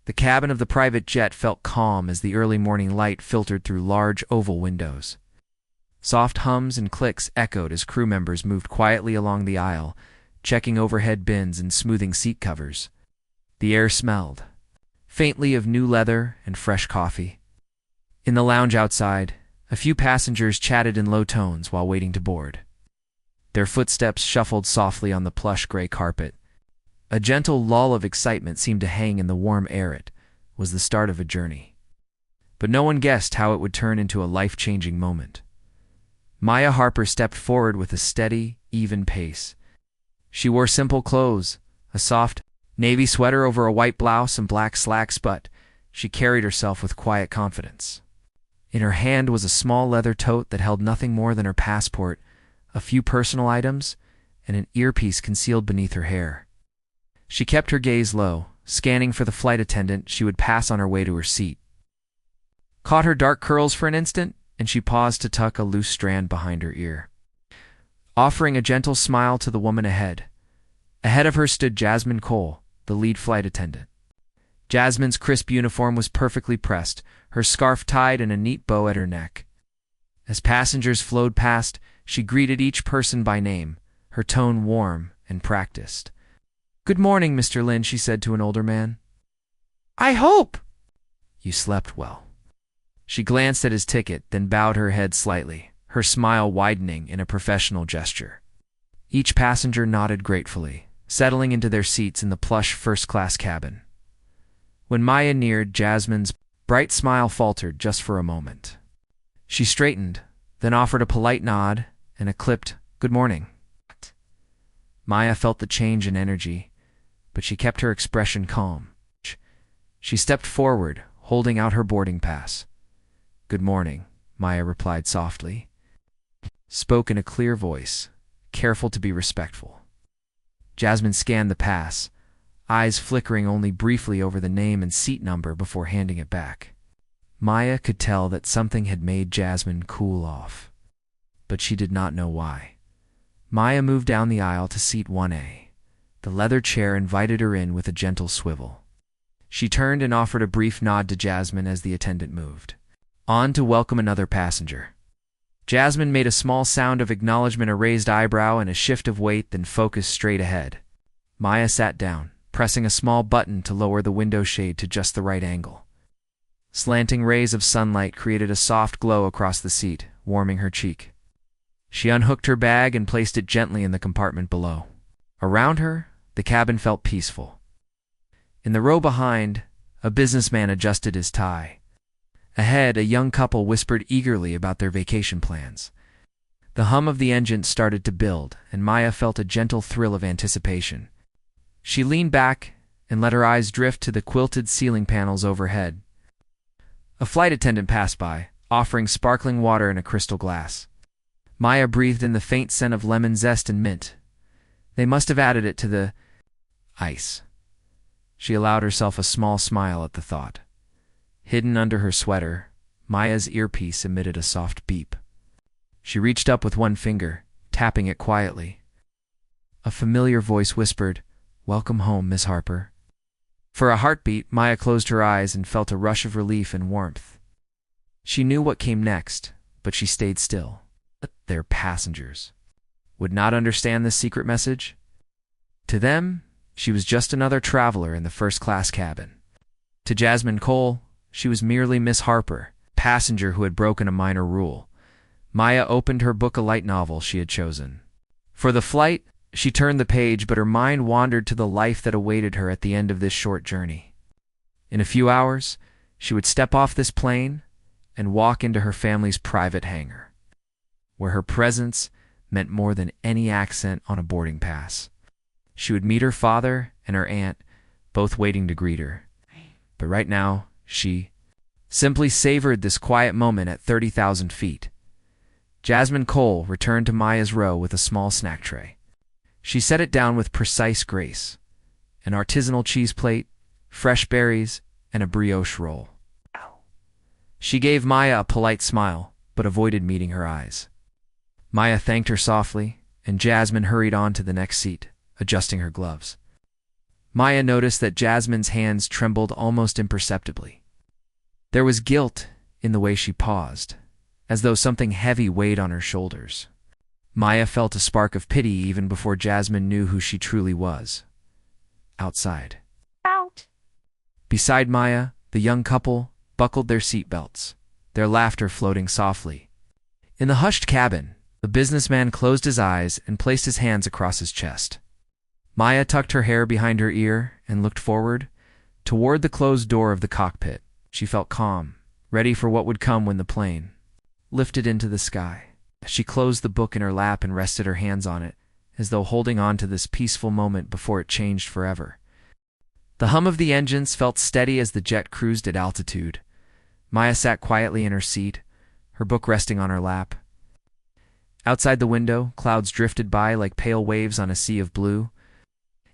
The cabin of the private jet felt calm as the early morning light filtered through large oval windows. Soft hums and clicks echoed as crew members moved quietly along the aisle, checking overhead bins and smoothing seat covers. The air smelled faintly of new leather and fresh coffee. In the lounge outside, a few passengers chatted in low tones while waiting to board. Their footsteps shuffled softly on the plush gray carpet. A gentle lull of excitement seemed to hang in the warm air. It was the start of a journey. But no one guessed how it would turn into a life-changing moment. Maya Harper stepped forward with a steady, even pace. She wore simple clothes, a soft navy sweater over a white blouse and black slacks, but she carried herself with quiet confidence. In her hand was a small leather tote that held nothing more than her passport, a few personal items, and an earpiece concealed beneath her hair. She kept her gaze low, scanning for the flight attendant she would pass on her way to her seat. Caught her dark curls for an instant, and she paused to tuck a loose strand behind her ear. Offering a gentle smile to the woman ahead. Ahead of her stood Jasmine Cole, the lead flight attendant. Jasmine's crisp uniform was perfectly pressed, her scarf tied in a neat bow at her neck. As passengers flowed past, she greeted each person by name, her tone warm and practiced. "Good morning, Mr. Lin," she said to an older man. "I hope you slept well." She glanced at his ticket, then bowed her head slightly, her smile widening in a professional gesture. Each passenger nodded gratefully, settling into their seats in the plush first-class cabin. When Maya neared, Jasmine's bright smile faltered just for a moment. She straightened, then offered a polite nod and a clipped, "Good morning." Maya felt the change in energy, but she kept her expression calm. She stepped forward, holding out her boarding pass. "Good morning," Maya replied softly. Spoke in a clear voice, careful to be respectful. Jasmine scanned the pass, eyes flickering only briefly over the name and seat number before handing it back. Maya could tell that something had made Jasmine cool off, but she did not know why. Maya moved down the aisle to seat 1A. The leather chair invited her in with a gentle swivel. She turned and offered a brief nod to Jasmine as the attendant moved on to welcome another passenger. Jasmine made a small sound of acknowledgement, a raised eyebrow and a shift of weight, then focused straight ahead. Maya sat down, pressing a small button to lower the window shade to just the right angle. Slanting rays of sunlight created a soft glow across the seat, warming her cheek. She unhooked her bag and placed it gently in the compartment below. Around her, the cabin felt peaceful. In the row behind, a businessman adjusted his tie. Ahead, a young couple whispered eagerly about their vacation plans. The hum of the engine started to build, and Maya felt a gentle thrill of anticipation. She leaned back and let her eyes drift to the quilted ceiling panels overhead. A flight attendant passed by, offering sparkling water in a crystal glass. Maya breathed in the faint scent of lemon zest and mint. They must have added it to the ice. She allowed herself a small smile at the thought. Hidden under her sweater, Maya's earpiece emitted a soft beep. She reached up with one finger, tapping it quietly. A familiar voice whispered, "Welcome home, Miss Harper." For a heartbeat, Maya closed her eyes and felt a rush of relief and warmth. She knew what came next, but she stayed still. Their passengers would not understand this secret message. To them, she was just another traveler in the first-class cabin. To Jasmine Cole, she was merely Miss Harper, passenger who had broken a minor rule. Maya opened her book, a light novel she had chosen. For the flight, she turned the page, but her mind wandered to the life that awaited her at the end of this short journey. In a few hours, she would step off this plane and walk into her family's private hangar, where her presence meant more than any accent on a boarding pass. She would meet her father and her aunt, both waiting to greet her. But right now, she simply savored this quiet moment at 30,000 feet. Jasmine Cole returned to Maya's row with a small snack tray. She set it down with precise grace. An artisanal cheese plate, fresh berries, and a brioche roll. She gave Maya a polite smile, but avoided meeting her eyes. Maya thanked her softly, and Jasmine hurried on to the next seat, adjusting her gloves. Maya noticed that Jasmine's hands trembled almost imperceptibly. There was guilt in the way she paused, as though something heavy weighed on her shoulders. Maya felt a spark of pity even before Jasmine knew who she truly was. Outside. Out. Beside Maya, the young couple buckled their seatbelts, their laughter floating softly. In the hushed cabin, the businessman closed his eyes and placed his hands across his chest. Maya tucked her hair behind her ear and looked forward, toward the closed door of the cockpit. She felt calm, ready for what would come when the plane lifted into the sky. She closed the book in her lap and rested her hands on it, as though holding on to this peaceful moment before it changed forever. The hum of the engines felt steady as the jet cruised at altitude. Maya sat quietly in her seat, her book resting on her lap. Outside the window, clouds drifted by like pale waves on a sea of blue.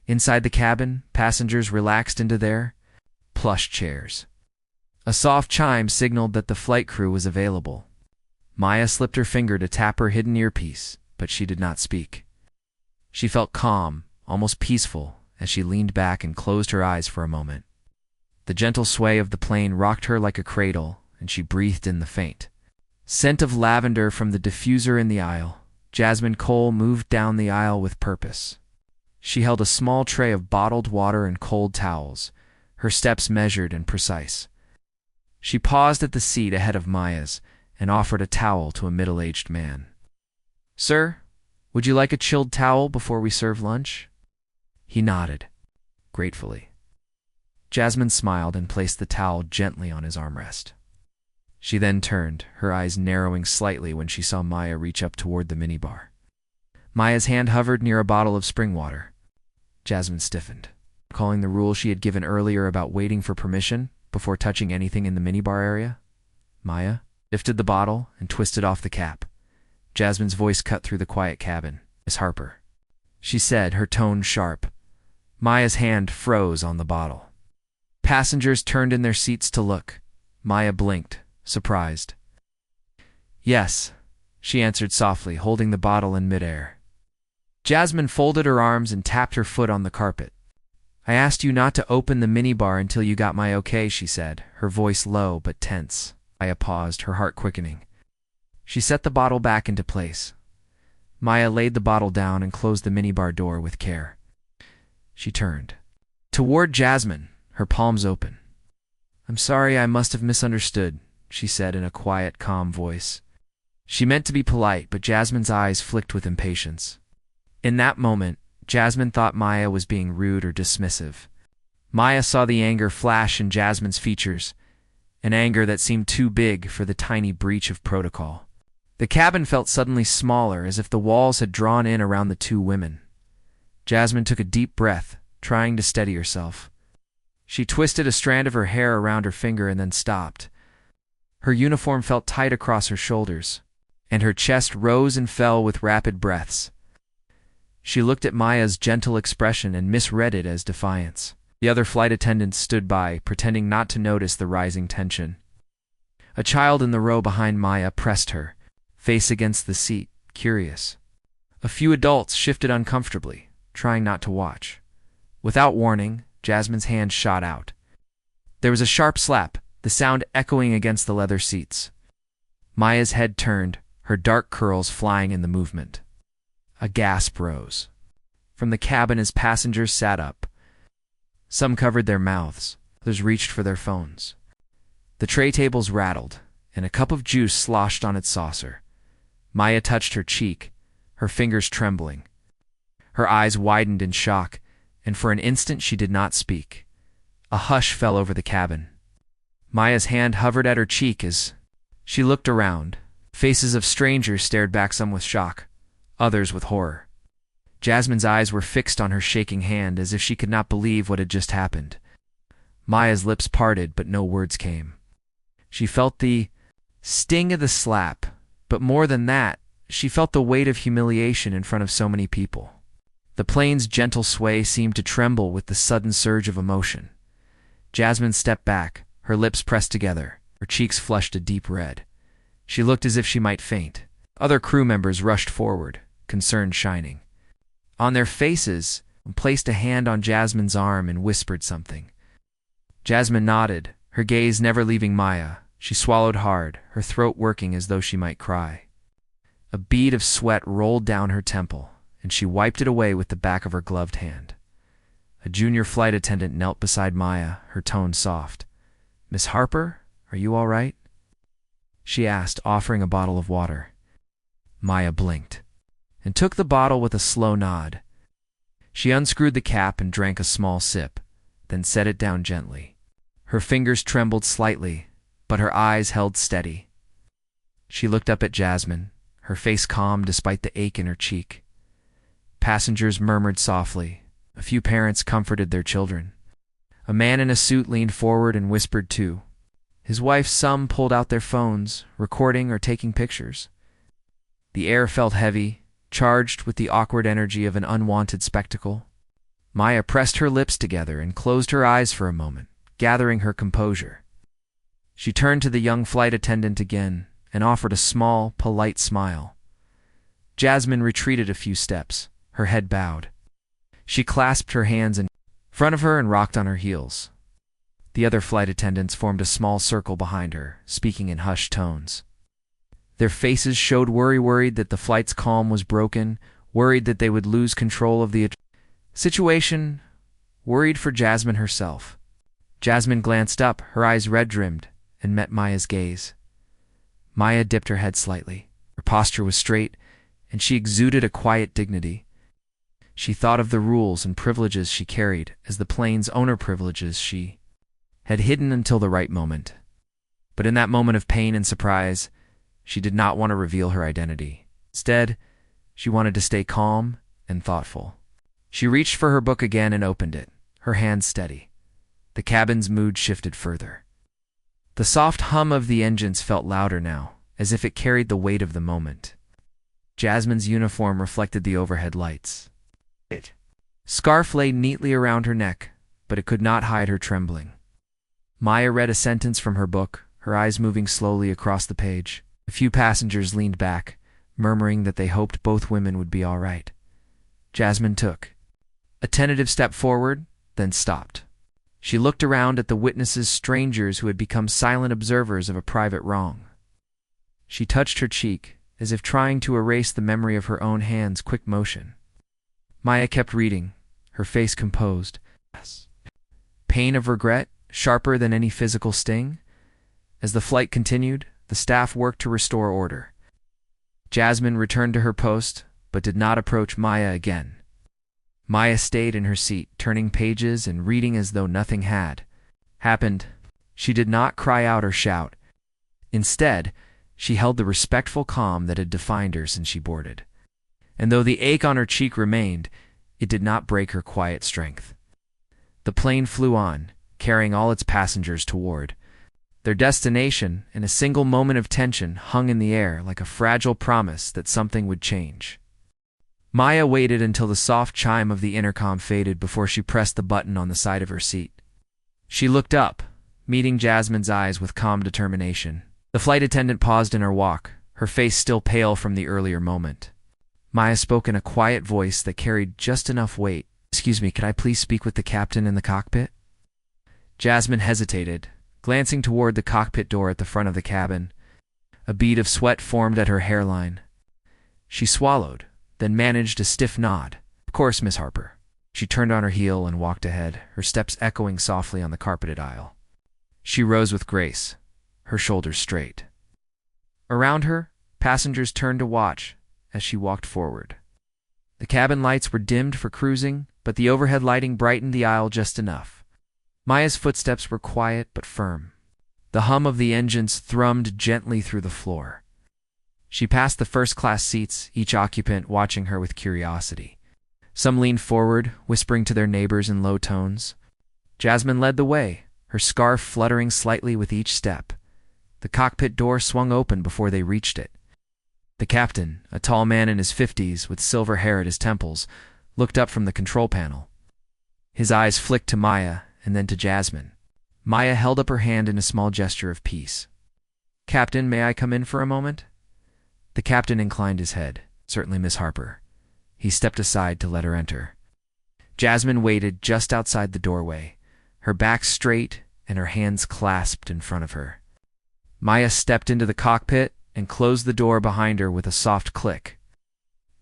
Inside the cabin, passengers relaxed into their plush chairs. A soft chime signaled that the flight crew was available. Maya slipped her finger to tap her hidden earpiece, but she did not speak. She felt calm, almost peaceful, as she leaned back and closed her eyes for a moment. The gentle sway of the plane rocked her like a cradle, and she breathed in the faint scent of lavender from the diffuser in the aisle. Jasmine Cole moved down the aisle with purpose. She held a small tray of bottled water and cold towels, her steps measured and precise. She paused at the seat ahead of Maya's and offered a towel to a middle-aged man. "Sir, would you like a chilled towel before we serve lunch?" He nodded, gratefully. Jasmine smiled and placed the towel gently on his armrest. She then turned, her eyes narrowing slightly when she saw Maya reach up toward the minibar. Maya's hand hovered near a bottle of spring water. Jasmine stiffened, recalling the rule she had given earlier about waiting for permission before touching anything in the minibar area. Maya lifted the bottle and twisted off the cap. Jasmine's voice cut through the quiet cabin. "Miss Harper," she said, her tone sharp. Maya's hand froze on the bottle. Passengers turned in their seats to look. Maya blinked, surprised. "Yes," she answered softly, holding the bottle in midair. Jasmine folded her arms and tapped her foot on the carpet. "I asked you not to open the minibar until you got my okay," she said, her voice low but tense. Maya paused, her heart quickening. She set the bottle back into place. Maya laid the bottle down and closed the minibar door with care. She turned toward Jasmine, her palms open. "I'm sorry, I must have misunderstood," she said in a quiet, calm voice. She meant to be polite, but Jasmine's eyes flicked with impatience. In that moment, Jasmine thought Maya was being rude or dismissive. Maya saw the anger flash in Jasmine's features, an anger that seemed too big for the tiny breach of protocol. The cabin felt suddenly smaller, as if the walls had drawn in around the two women. Jasmine took a deep breath, trying to steady herself. She twisted a strand of her hair around her finger and then stopped. Her uniform felt tight across her shoulders, and her chest rose and fell with rapid breaths. She looked at Maya's gentle expression and misread it as defiance. The other flight attendants stood by, pretending not to notice the rising tension. A child in the row behind Maya pressed her, face against the seat, curious. A few adults shifted uncomfortably, trying not to watch. Without warning, Jasmine's hand shot out. There was a sharp slap, the sound echoing against the leather seats. Maya's head turned, her dark curls flying in the movement. A gasp rose from the cabin as passengers sat up. Some covered their mouths, others reached for their phones. The tray tables rattled, and a cup of juice sloshed on its saucer. Maya touched her cheek, her fingers trembling. Her eyes widened in shock, and for an instant she did not speak. A hush fell over the cabin. Maya's hand hovered at her cheek as she looked around. Faces of strangers stared back, some with shock, others with horror. Jasmine's eyes were fixed on her shaking hand as if she could not believe what had just happened. Maya's lips parted, but no words came. She felt the sting of the slap, but more than that, she felt the weight of humiliation in front of so many people. The plane's gentle sway seemed to tremble with the sudden surge of emotion. Jasmine stepped back, her lips pressed together, her cheeks flushed a deep red. She looked as if she might faint. Other crew members rushed forward, concern shining. On their faces, and placed a hand on Jasmine's arm and whispered something. Jasmine nodded, her gaze never leaving Maya. She swallowed hard, her throat working as though she might cry. A bead of sweat rolled down her temple, and she wiped it away with the back of her gloved hand. A junior flight attendant knelt beside Maya, her tone soft. "Miss Harper, are you all right?" she asked, offering a bottle of water. Maya blinked, and took the bottle with a slow nod. She unscrewed the cap and drank a small sip, then set it down gently. Her fingers trembled slightly, but her eyes held steady. She looked up at Jasmine, her face calm despite the ache in her cheek. Passengers murmured softly. A few parents comforted their children. A man in a suit leaned forward and whispered too. His wife some pulled out their phones, recording or taking pictures. The air felt heavy, charged with the awkward energy of an unwanted spectacle. Maya pressed her lips together and closed her eyes for a moment, gathering her composure. She turned to the young flight attendant again and offered a small, polite smile. Jasmine retreated a few steps, her head bowed. She clasped her hands in front of her and rocked on her heels. The other flight attendants formed a small circle behind her, speaking in hushed tones. Their faces showed worried that the flight's calm was broken, worried that they would lose control of the situation, worried for Jasmine herself. Jasmine glanced up, her eyes red-rimmed, and met Maya's gaze. Maya dipped her head slightly. Her posture was straight, and she exuded a quiet dignity. She thought of the rules and privileges she carried as the plane's owner privileges she had hidden until the right moment. But in that moment of pain and surprise, she did not want to reveal her identity. Instead, she wanted to stay calm and thoughtful. She reached for her book again and opened it, her hand steady. The cabin's mood shifted further. The soft hum of the engines felt louder now, as if it carried the weight of the moment. Jasmine's uniform reflected the overhead lights. Scarf lay neatly around her neck, but it could not hide her trembling. Maya read a sentence from her book, her eyes moving slowly across the page. A few passengers leaned back, murmuring that they hoped both women would be all right. Jasmine took a tentative step forward, then stopped. She looked around at the witnesses, strangers who had become silent observers of a private wrong. She touched her cheek, as if trying to erase the memory of her own hand's quick motion. Maya kept reading, her face composed. Pain of regret, sharper than any physical sting? As the flight continued, the staff worked to restore order. Jasmine returned to her post, but did not approach Maya again. Maya stayed in her seat, turning pages and reading as though nothing had happened. She did not cry out or shout. Instead, she held the respectful calm that had defined her since she boarded. And though the ache on her cheek remained, it did not break her quiet strength. The plane flew on, carrying all its passengers toward their destination, and a single moment of tension hung in the air like a fragile promise that something would change. Maya waited until the soft chime of the intercom faded before she pressed the button on the side of her seat. She looked up, meeting Jasmine's eyes with calm determination. The flight attendant paused in her walk, her face still pale from the earlier moment. Maya spoke in a quiet voice that carried just enough weight. "Excuse me, could I please speak with the captain in the cockpit?" Jasmine hesitated, glancing toward the cockpit door at the front of the cabin. A bead of sweat formed at her hairline. She swallowed, then managed a stiff nod. "Of course, Miss Harper." She turned on her heel and walked ahead, her steps echoing softly on the carpeted aisle. She rose with grace, her shoulders straight. Around her, passengers turned to watch as she walked forward. The cabin lights were dimmed for cruising, but the overhead lighting brightened the aisle just enough. Maya's footsteps were quiet but firm. The hum of the engines thrummed gently through the floor. She passed the first-class seats, each occupant watching her with curiosity. Some leaned forward, whispering to their neighbors in low tones. Jasmine led the way, her scarf fluttering slightly with each step. The cockpit door swung open before they reached it. The captain, a tall man in his 50s with silver hair at his temples, looked up from the control panel. His eyes flicked to Maya and then to Jasmine. Maya held up her hand in a small gesture of peace. "Captain, may I come in for a moment?" The captain inclined his head. "Certainly, Miss Harper." He stepped aside to let her enter. Jasmine waited just outside the doorway, her back straight and her hands clasped in front of her. Maya stepped into the cockpit and closed the door behind her with a soft click.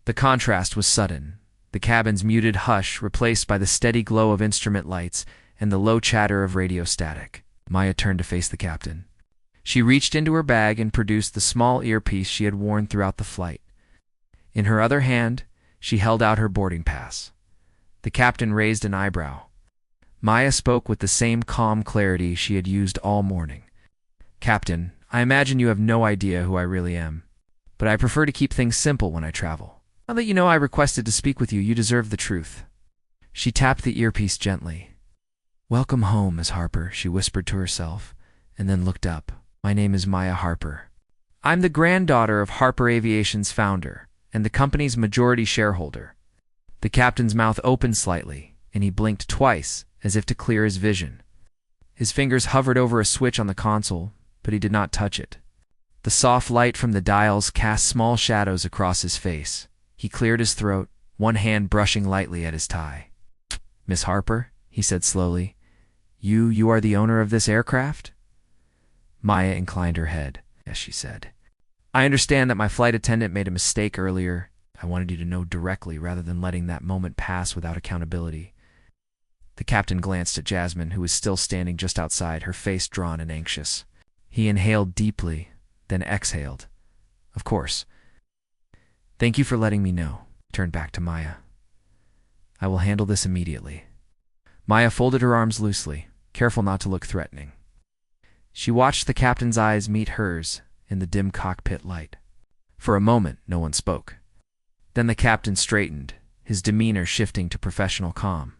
The contrast was sudden, the cabin's muted hush replaced by the steady glow of instrument lights and the low chatter of radio static. Maya turned to face the captain. She reached into her bag and produced the small earpiece she had worn throughout the flight. In her other hand, she held out her boarding pass. The captain raised an eyebrow. Maya spoke with the same calm clarity she had used all morning. "Captain, I imagine you have no idea who I really am, but I prefer to keep things simple when I travel. Now that you know I requested to speak with you, you deserve the truth." She tapped the earpiece gently. "Welcome home, Miss Harper," she whispered to herself, and then looked up. "My name is Maya Harper. I'm the granddaughter of Harper Aviation's founder and the company's majority shareholder." The captain's mouth opened slightly, and he blinked twice, as if to clear his vision. His fingers hovered over a switch on the console, but he did not touch it. The soft light from the dials cast small shadows across his face. He cleared his throat, one hand brushing lightly at his tie. "Miss Harper," he said slowly, you are the owner of this aircraft?" Maya inclined her head. "Yes," she said. "I understand that my flight attendant made a mistake earlier. I wanted you to know directly rather than letting that moment pass without accountability." The captain glanced at Jasmine, who was still standing just outside, her face drawn and anxious. He inhaled deeply, then exhaled. "Of course. Thank you for letting me know," turned back to Maya. "I will handle this immediately." Maya folded her arms loosely, careful not to look threatening. She watched the captain's eyes meet hers in the dim cockpit light. For a moment, no one spoke. Then the captain straightened, his demeanor shifting to professional calm.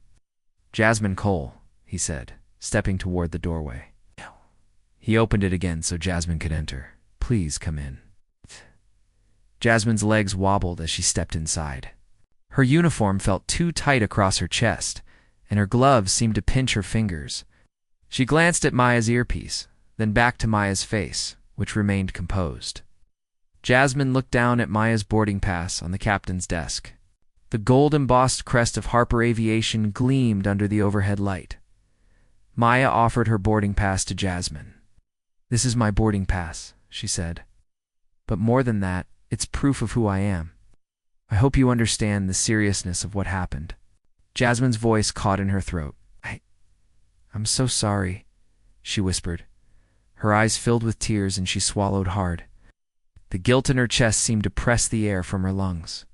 "Jasmine Cole," he said, stepping toward the doorway. He opened it again so Jasmine could enter. "Please come in." Jasmine's legs wobbled as she stepped inside. Her uniform felt too tight across her chest, and her gloves seemed to pinch her fingers. She glanced at Maya's earpiece, then back to Maya's face, which remained composed. Jasmine looked down at Maya's boarding pass on the captain's desk. The gold-embossed crest of Harper Aviation gleamed under the overhead light. Maya offered her boarding pass to Jasmine. "This is my boarding pass," she said. "But more than that, it's proof of who I am. I hope you understand the seriousness of what happened." Jasmine's voice caught in her throat. I'm so sorry," she whispered. Her eyes filled with tears and she swallowed hard. The guilt in her chest seemed to press the air from her lungs.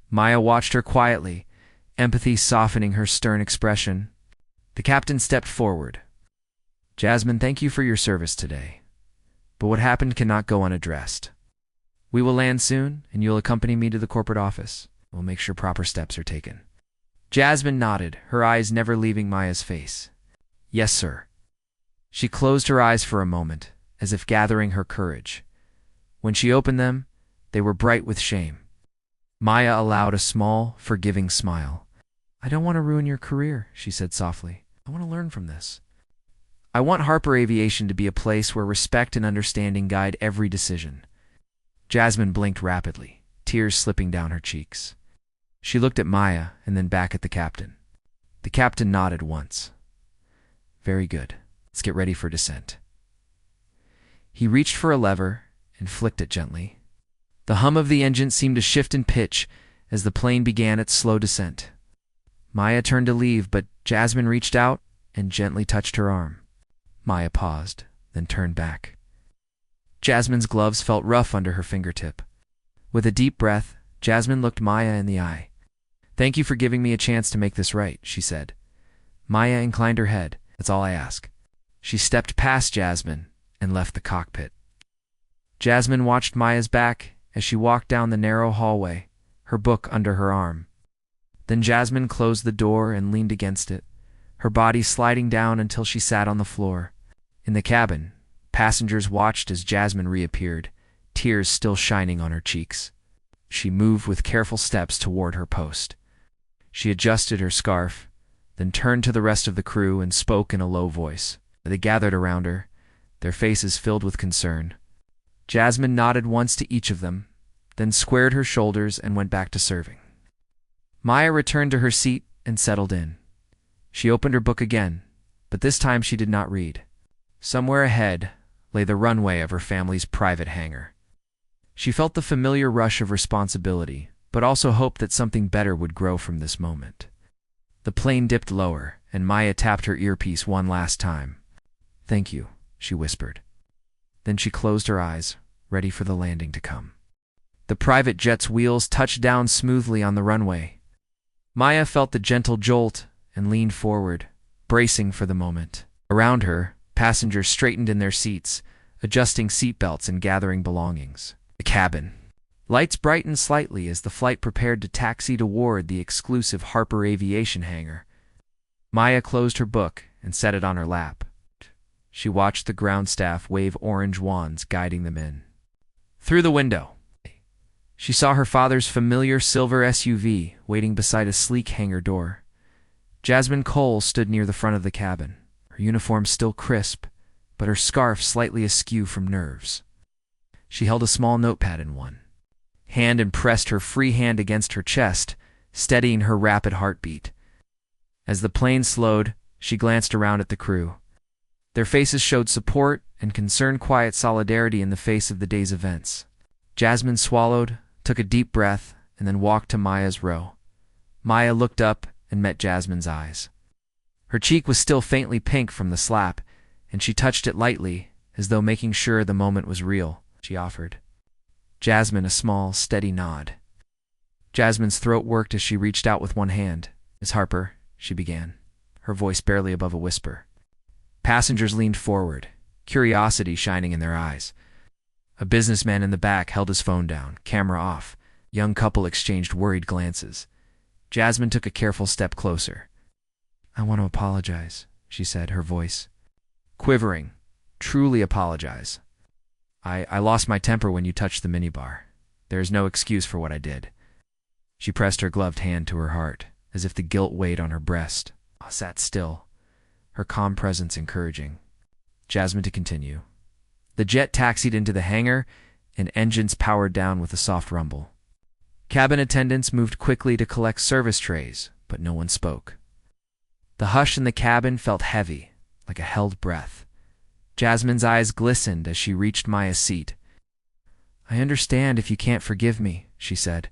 Maya watched her quietly, empathy softening her stern expression. The captain stepped forward. "Jasmine, thank you for your service today. But what happened cannot go unaddressed. We will land soon, and you'll accompany me to the corporate office. We'll make sure proper steps are taken." Jasmine nodded, her eyes never leaving Maya's face. "Yes, sir." She closed her eyes for a moment, as if gathering her courage. When she opened them, they were bright with shame. Maya allowed a small, forgiving smile. "I don't want to ruin your career," she said softly. "I want to learn from this. I want Harper Aviation to be a place where respect and understanding guide every decision." Jasmine blinked rapidly, tears slipping down her cheeks. She looked at Maya and then back at the captain. The captain nodded once. "Very good. Let's get ready for descent." He reached for a lever and flicked it gently. The hum of the engine seemed to shift in pitch as the plane began its slow descent. Maya turned to leave, but Jasmine reached out and gently touched her arm. Maya paused, then turned back. Jasmine's gloves felt rough under her fingertip. With a deep breath, Jasmine looked Maya in the eye. "Thank you for giving me a chance to make this right," she said. Maya inclined her head. "That's all I ask." She stepped past Jasmine and left the cockpit. Jasmine watched Maya's back as she walked down the narrow hallway, her book under her arm. Then Jasmine closed the door and leaned against it, her body sliding down until she sat on the floor. In the cabin, passengers watched as Jasmine reappeared, tears still shining on her cheeks. She moved with careful steps toward her post. She adjusted her scarf, then turned to the rest of the crew and spoke in a low voice. They gathered around her, their faces filled with concern. Jasmine nodded once to each of them, then squared her shoulders and went back to serving. Maya returned to her seat and settled in. She opened her book again, but this time she did not read. Somewhere ahead lay the runway of her family's private hangar. She felt the familiar rush of responsibility, but also hoped that something better would grow from this moment. The plane dipped lower, and Maya tapped her earpiece one last time. "Thank you," she whispered. Then she closed her eyes, ready for the landing to come. The private jet's wheels touched down smoothly on the runway. Maya felt the gentle jolt and leaned forward, bracing for the moment. Around her, passengers straightened in their seats, adjusting seatbelts and gathering belongings. The cabin. Lights brightened slightly as the flight prepared to taxi toward the exclusive Harper Aviation hangar. Maya closed her book and set it on her lap. She watched the ground staff wave orange wands guiding them in. Through the window, she saw her father's familiar silver SUV waiting beside a sleek hangar door. Jasmine Cole stood near the front of the cabin, her uniform still crisp, but her scarf slightly askew from nerves. She held a small notepad in one hand and pressed her free hand against her chest, steadying her rapid heartbeat. As the plane slowed, she glanced around at the crew. Their faces showed support and concerned quiet solidarity in the face of the day's events. Jasmine swallowed, took a deep breath, and then walked to Maya's row. Maya looked up and met Jasmine's eyes. Her cheek was still faintly pink from the slap, and she touched it lightly, as though making sure the moment was real. She offered Jasmine a small, steady nod. Jasmine's throat worked as she reached out with one hand. "Miss Harper," she began, her voice barely above a whisper. Passengers leaned forward, curiosity shining in their eyes. A businessman in the back held his phone down, camera off. Young couple exchanged worried glances. Jasmine took a careful step closer. "I want to apologize," she said, her voice quivering. "Truly apologize. I lost my temper when you touched the minibar. There is no excuse for what I did." She pressed her gloved hand to her heart, as if the guilt weighed on her breast. Sat still, her calm presence encouraging. Jasmine to continue. The jet taxied into the hangar, and engines powered down with a soft rumble. Cabin attendants moved quickly to collect service trays, but no one spoke. The hush in the cabin felt heavy, like a held breath. Jasmine's eyes glistened as she reached Maya's seat. "I understand if you can't forgive me," she said.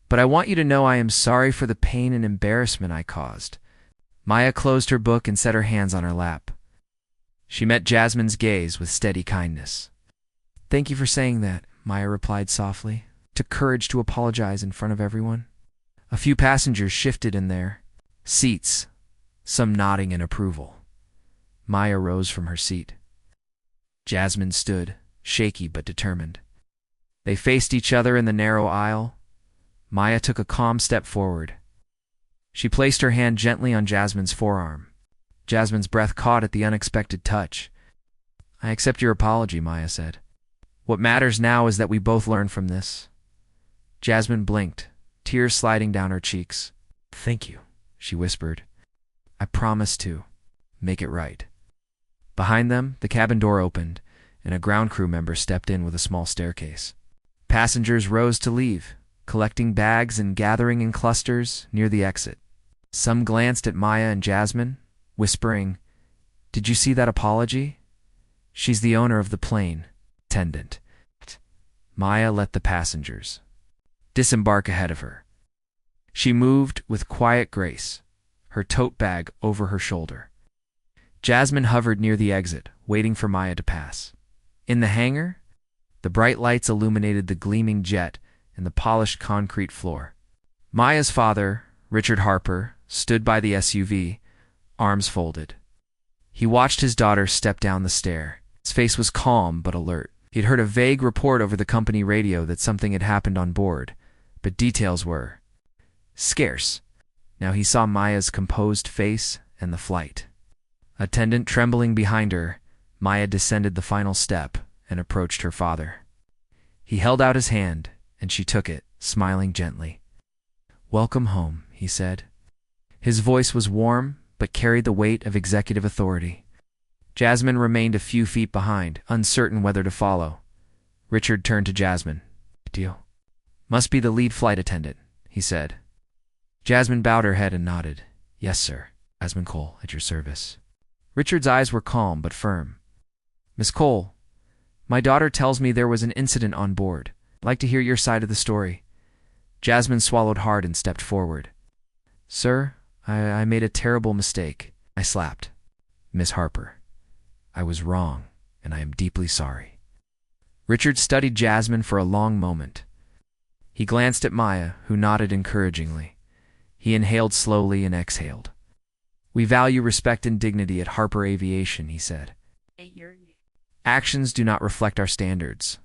"But I want you to know I am sorry for the pain and embarrassment I caused." Maya closed her book and set her hands on her lap. She met Jasmine's gaze with steady kindness. "Thank you for saying that," Maya replied softly. "Took courage to apologize in front of everyone." A few passengers shifted in their seats, some nodding in approval. Maya rose from her seat. Jasmine stood, shaky but determined. They faced each other in the narrow aisle. Maya took a calm step forward. She placed her hand gently on Jasmine's forearm. Jasmine's breath caught at the unexpected touch. "I accept your apology," Maya said. "What matters now is that we both learn from this." Jasmine blinked, tears sliding down her cheeks. "Thank you," she whispered. "I promise to make it right." Behind them, the cabin door opened, and a ground crew member stepped in with a small staircase. Passengers rose to leave, collecting bags and gathering in clusters near the exit. Some glanced at Maya and Jasmine, whispering, "Did you see that apology? She's the owner of the plane, attendant." Maya let the passengers disembark ahead of her. She moved with quiet grace, her tote bag over her shoulder. Jasmine hovered near the exit, waiting for Maya to pass. In the hangar, the bright lights illuminated the gleaming jet and the polished concrete floor. Maya's father, Richard Harper, stood by the SUV, arms folded. He watched his daughter step down the stair. His face was calm but alert. He'd heard a vague report over the company radio that something had happened on board, but details were scarce. Now he saw Maya's composed face and the flight. Attendant trembling behind her, Maya descended the final step and approached her father. He held out his hand, and she took it, smiling gently. "Welcome home," he said. His voice was warm, but carried the weight of executive authority. Jasmine remained a few feet behind, uncertain whether to follow. Richard turned to Jasmine. "Deal. Must be the lead flight attendant," he said. Jasmine bowed her head and nodded. Yes, sir. Jasmine Cole, at your service. Richard's eyes were calm but firm. Miss Cole, my daughter tells me there was an incident on board. I'd like to hear your side of the story. Jasmine swallowed hard and stepped forward. Sir, I made a terrible mistake. I slapped Miss Harper. I was wrong, and I am deeply sorry. Richard studied Jasmine for a long moment. He glanced at Maya, who nodded encouragingly. He inhaled slowly and exhaled. We value respect and dignity at Harper Aviation, he said. Actions do not reflect our standards.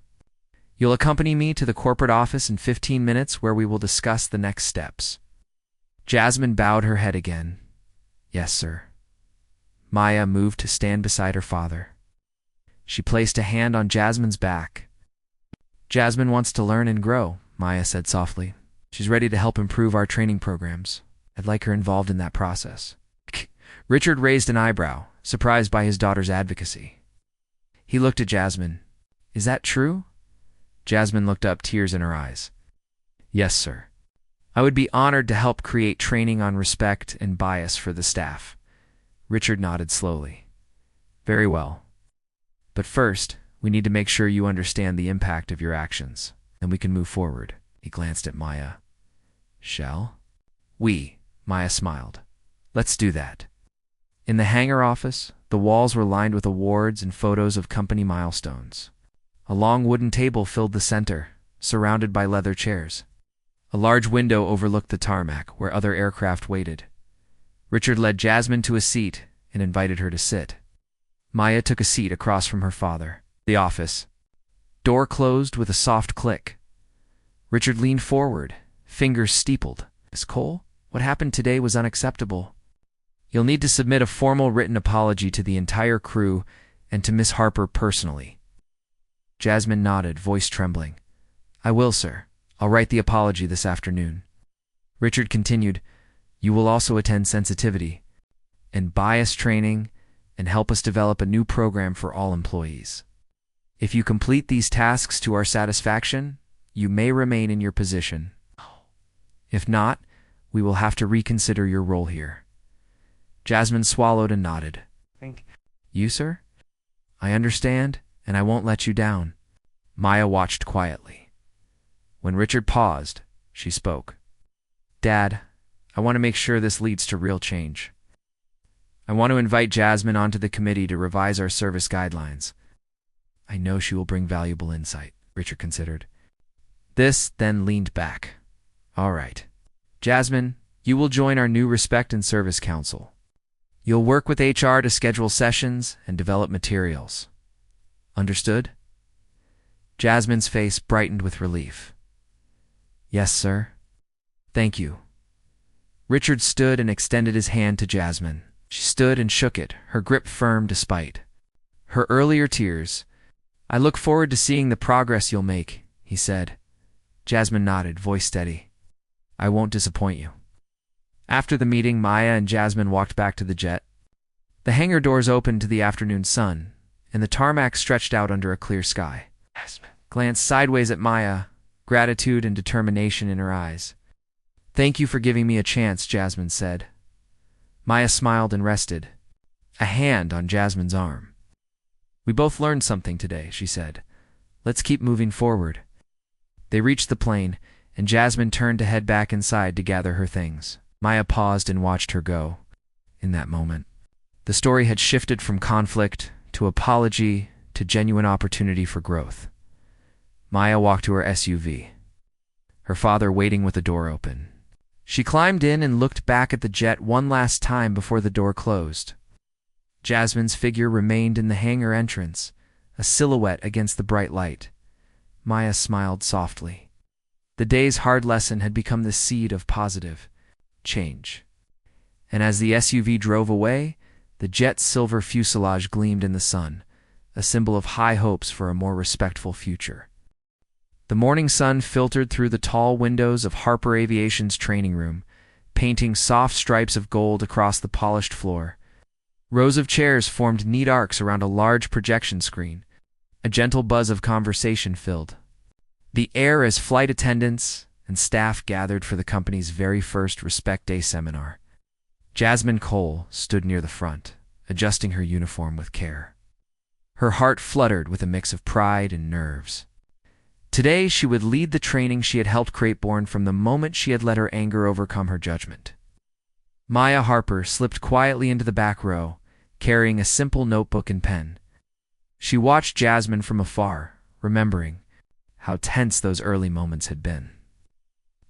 You'll accompany me to the corporate office in 15 minutes where we will discuss the next steps. Jasmine bowed her head again. Yes, sir. Maya moved to stand beside her father. She placed a hand on Jasmine's back. Jasmine wants to learn and grow, Maya said softly. She's ready to help improve our training programs. I'd like her involved in that process. Richard raised an eyebrow, surprised by his daughter's advocacy. He looked at Jasmine. Is that true? Jasmine looked up, tears in her eyes. Yes, sir. I would be honored to help create training on respect and bias for the staff. Richard nodded slowly. Very well. But first, we need to make sure you understand the impact of your actions, and we can move forward. He glanced at Maya. Shall? Maya smiled. Let's do that. In the hangar office, the walls were lined with awards and photos of company milestones. A long wooden table filled the center, surrounded by leather chairs. A large window overlooked the tarmac, where other aircraft waited. Richard led Jasmine to a seat and invited her to sit. Maya took a seat across from her father. The office. Door closed with a soft click. Richard leaned forward, fingers steepled. Miss Cole, what happened today was unacceptable. You'll need to submit a formal written apology to the entire crew and to Miss Harper personally. Jasmine nodded, voice trembling. I will, sir. I'll write the apology this afternoon. Richard continued, You will also attend sensitivity and bias training and help us develop a new program for all employees. If you complete these tasks to our satisfaction, you may remain in your position. If not, we will have to reconsider your role here. Jasmine swallowed and nodded. You, sir? I understand, and I won't let you down. Maya watched quietly. When Richard paused, she spoke. Dad, I want to make sure this leads to real change. I want to invite Jasmine onto the committee to revise our service guidelines. I know she will bring valuable insight, Richard considered. This then leaned back. All right. Jasmine, you will join our new Respect and Service Council. You'll work with HR to schedule sessions and develop materials. Understood? Jasmine's face brightened with relief. Yes, sir. Thank you. Richard stood and extended his hand to Jasmine. She stood and shook it, her grip firm despite her earlier tears. I look forward to seeing the progress you'll make, he said. Jasmine nodded, voice steady. I won't disappoint you. After the meeting, Maya and Jasmine walked back to the jet. The hangar doors opened to the afternoon sun, and the tarmac stretched out under a clear sky. Jasmine glanced sideways at Maya, gratitude and determination in her eyes. Thank you for giving me a chance, Jasmine said. Maya smiled and rested, a hand on Jasmine's arm. We both learned something today, she said. Let's keep moving forward. They reached the plane, and Jasmine turned to head back inside to gather her things. Maya paused and watched her go. In that moment, the story had shifted from conflict to apology to genuine opportunity for growth. Maya walked to her SUV, her father waiting with the door open. She climbed in and looked back at the jet one last time before the door closed. Jasmine's figure remained in the hangar entrance, a silhouette against the bright light. Maya smiled softly. The day's hard lesson had become the seed of positive change. And as the SUV drove away, the jet's silver fuselage gleamed in the sun, a symbol of high hopes for a more respectful future. The morning sun filtered through the tall windows of Harper Aviation's training room, painting soft stripes of gold across the polished floor. Rows of chairs formed neat arcs around a large projection screen. A gentle buzz of conversation filled the air as flight attendants and staff gathered for the company's very first Respect Day seminar. Jasmine Cole stood near the front, adjusting her uniform with care. Her heart fluttered with a mix of pride and nerves. Today, she would lead the training she had helped create born from the moment she had let her anger overcome her judgment. Maya Harper slipped quietly into the back row, carrying a simple notebook and pen. She watched Jasmine from afar, remembering how tense those early moments had been.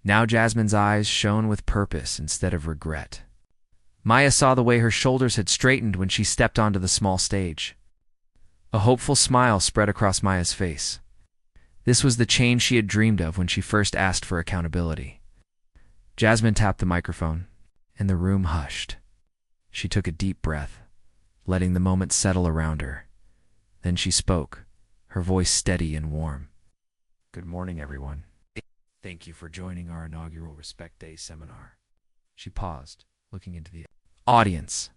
Now Jasmine's eyes shone with purpose instead of regret. Maya saw the way her shoulders had straightened when she stepped onto the small stage. A hopeful smile spread across Maya's face. This was the change she had dreamed of when she first asked for accountability. Jasmine tapped the microphone, and the room hushed. She took a deep breath, letting the moment settle around her. Then she spoke, her voice steady and warm. "Good morning, everyone. Thank you for joining our inaugural Respect Day seminar." She paused, looking into the audience.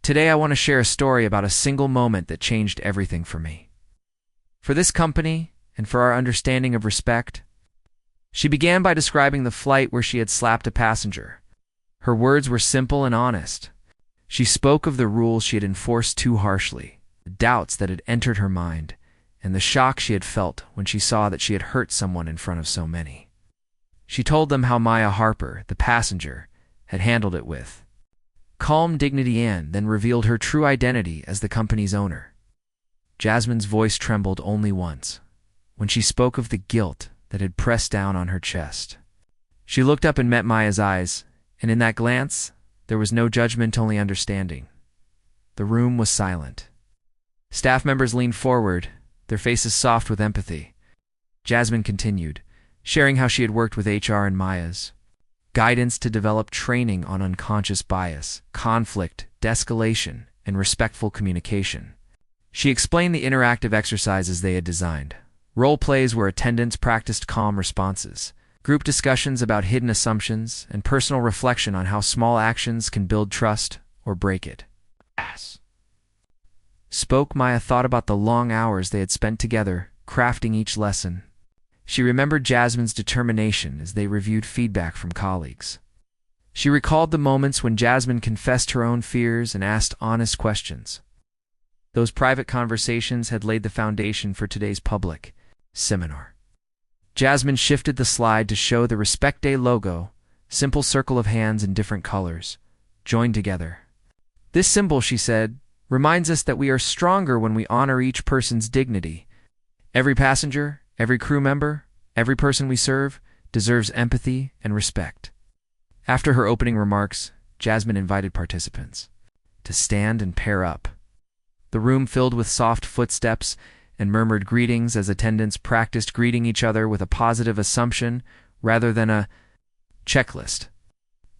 "Today I want to share a story about a single moment that changed everything for me. For this company, and for our understanding of respect." She began by describing the flight where she had slapped a passenger. Her words were simple and honest. She spoke of the rules she had enforced too harshly, the doubts that had entered her mind, and the shock she had felt when she saw that she had hurt someone in front of so many. She told them how Maya Harper, the passenger, had handled it with calm dignity and then revealed her true identity as the company's owner. Jasmine's voice trembled only once, when she spoke of the guilt that had pressed down on her chest. She looked up and met Maya's eyes, and in that glance, there was no judgment, only understanding. The room was silent. Staff members leaned forward, their faces soft with empathy. Jasmine continued, sharing how she had worked with HR and Maya's guidance to develop training on unconscious bias, conflict, de-escalation, and respectful communication. She explained the interactive exercises they had designed. Role plays where attendants practiced calm responses, group discussions about hidden assumptions, and personal reflection on how small actions can build trust or break it. Spoke Maya thought about the long hours they had spent together, crafting each lesson. She remembered Jasmine's determination as they reviewed feedback from colleagues. She recalled the moments when Jasmine confessed her own fears and asked honest questions. Those private conversations had laid the foundation for today's public seminar. Jasmine shifted the slide to show the Respect Day logo, simple circle of hands in different colors, joined together. "This symbol," she said, "reminds us that we are stronger when we honor each person's dignity. Every passenger, every crew member, every person we serve deserves empathy and respect." After her opening remarks, Jasmine invited participants to stand and pair up. The room filled with soft footsteps and murmured greetings as attendants practiced greeting each other with a positive assumption rather than a checklist.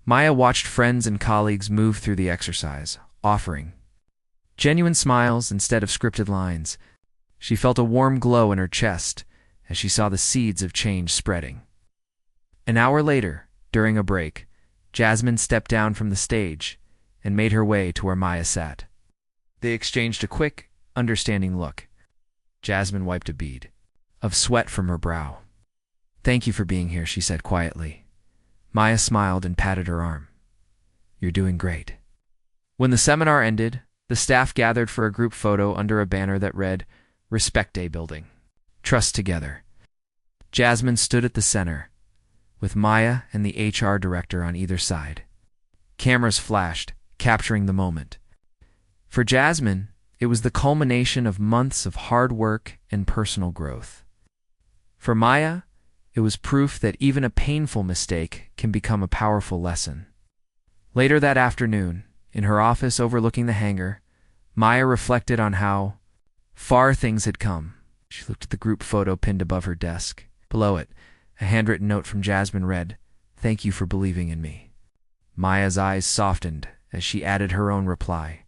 Maya watched friends and colleagues move through the exercise, offering genuine smiles instead of scripted lines. She felt a warm glow in her chest as she saw the seeds of change spreading. An hour later, during a break, Jasmine stepped down from the stage and made her way to where Maya sat. They exchanged a quick, understanding look. Jasmine wiped a bead of sweat from her brow. "Thank you for being here," she said quietly. Maya smiled and patted her arm. "You're doing great." When the seminar ended, the staff gathered for a group photo under a banner that read, "Respect Day Building. Trust Together." Jasmine stood at the center, with Maya and the HR director on either side. Cameras flashed, capturing the moment. For Jasmine, it was the culmination of months of hard work and personal growth. For Maya, it was proof that even a painful mistake can become a powerful lesson. Later that afternoon, in her office overlooking the hangar, Maya reflected on how far things had come. She looked at the group photo pinned above her desk. Below it, a handwritten note from Jasmine read, "Thank you for believing in me." Maya's eyes softened as she added her own reply,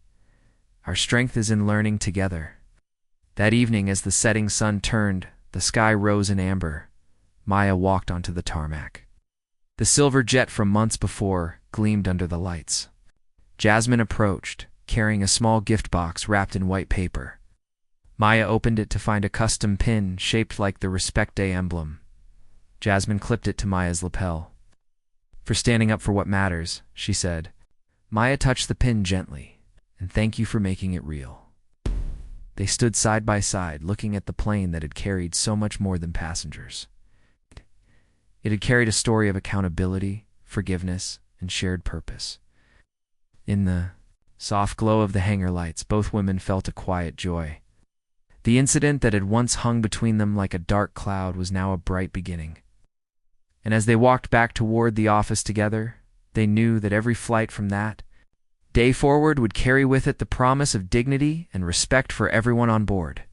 "Our strength is in learning together." That evening, as the setting sun turned, the sky rose in amber. Maya walked onto the tarmac. The silver jet from months before gleamed under the lights. Jasmine approached, carrying a small gift box wrapped in white paper. Maya opened it to find a custom pin shaped like the Respect Day emblem. Jasmine clipped it to Maya's lapel. "For standing up for what matters," she said. Maya touched the pin gently. "And thank you for making it real." They stood side by side, looking at the plane that had carried so much more than passengers. It had carried a story of accountability, forgiveness, and shared purpose. In the soft glow of the hangar lights, both women felt a quiet joy. The incident that had once hung between them like a dark cloud was now a bright beginning. And as they walked back toward the office together, they knew that every flight from that day forward would carry with it the promise of dignity and respect for everyone on board.